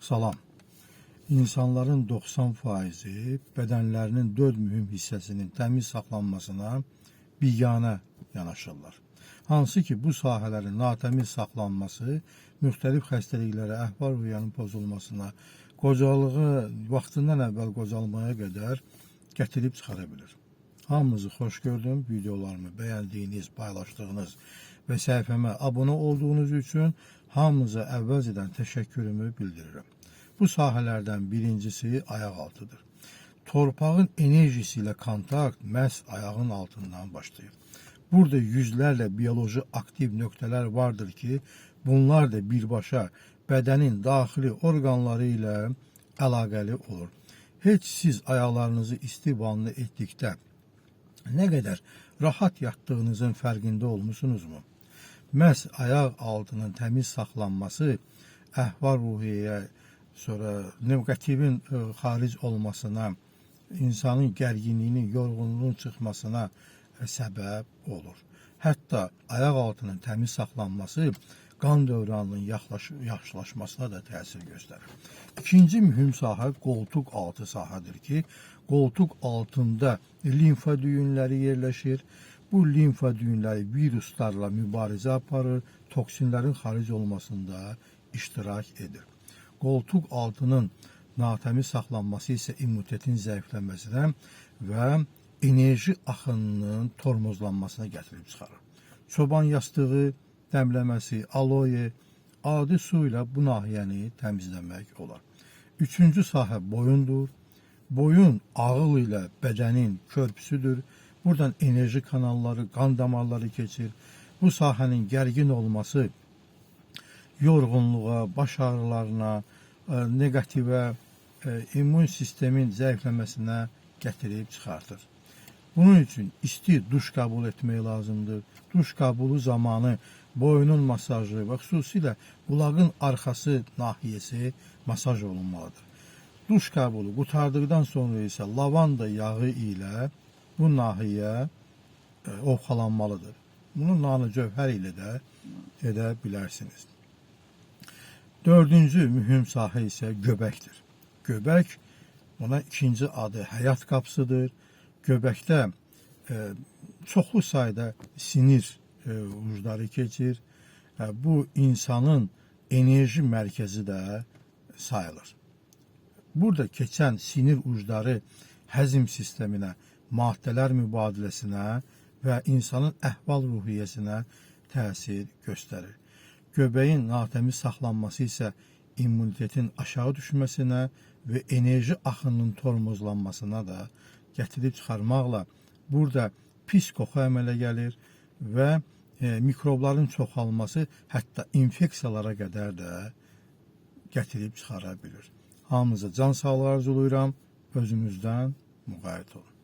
Salam. İnsanların 90%-i bədənlərinin 4 mühüm hissəsinin təmiz saxlanmasına biganə yanaşırlar. Hansı ki, bu sahələrin natəmiz saxlanması müxtəlif xəstəliklərə, əhval-ruhiyyənin pozulmasına, qocalığı vaxtından əvvəl qocalmaya qədər gətirib çıxara bilir. Hamınızı xoş gördüm. Videolarımı bəyəndiyiniz, paylaşdığınız və səhifəmə abunə olduğunuz üçün hamınıza əvvəlcədən təşəkkürümü bildirirəm. Bu sahələrdən birincisi ayaq altıdır. Torpağın enerjisi ilə kontakt məhz ayağın altından başlayır. Burada yüzlərlə biyoloji aktiv nöqtələr vardır ki, bunlar da birbaşa bədənin daxili orqanları ilə əlaqəli olur. Heç siz ayaqlarınızı istibanlı etdikdə nə qədər rahat yatdığınızın fərqində olmusunuzmu? Məhz ayaq altının təmiz saxlanması əhval-ruhiyyəyə, sonra neqativin xaric olmasına, insanın gərginliyinin, yorğunluğun çıxmasına səbəb olur. Hətta ayaq altının təmiz saxlanması qan dövranının yaxşılaşmasına da təsir göstərir. İkinci mühüm sahə qoltuq altı sahədir ki, qoltuq altında limfa düyünləri yerləşir. Bu limfa düyünləri viruslarla mübarizə aparır, toksinlərin xaric olmasında iştirak edir. Qoltuq altının natəmiz saxlanması isə immunitetin zəifləməsinə və enerji axınının tormozlanmasına gətirib çıxarır. Çoban yastığı dəmləməsi, aloe, adi su ilə bu nahiyəni təmizləmək olar. Üçüncü sahə boyundur. Boyun ağıl ilə bədənin körpüsüdür. Buradan enerji kanalları, qan damarları keçir. Bu sahənin gərgin olması yorğunluğa, baş ağrılarına, neqativə, immun sistemin zəifləməsinə gətirib çıxartır. Bunun üçün isti duş qəbul etmək lazımdır. Duş qəbulu zamanı boynun masajı və xüsusilə qulağın arxası nahiyəsi masaj olunmalıdır. Duş qəbulu qurtardıqdan sonra isə lavanda yağı ilə bu nahiyə ovxalanmalıdır. Bunu nanı cövhər ilə də edə bilərsiniz. Dördüncü mühüm sahə isə göbəkdir. Göbək, ona ikinci adı həyat qapısıdır. Göbəkdə çoxlu sayda sinir ucları keçir. Bu insanın enerji mərkəzi də sayılır. Burada keçən sinir ucları həzm sisteminə, maddələr mübadiləsinə və insanın əhval-ruhiyyəsinə təsir göstərir. Göbəyin natəmiz saxlanması isə immunitetin aşağı düşməsinə və enerji axınının tormozlanmasına da gətirib çıxarmaqla burada pis qoxu əmələ gəlir və mikrobların çoxalması hətta infeksiyalara qədər də gətirib çıxara bilir. Hamınıza can sağlığı arzulayıram. Özünüzdən müğayət olun.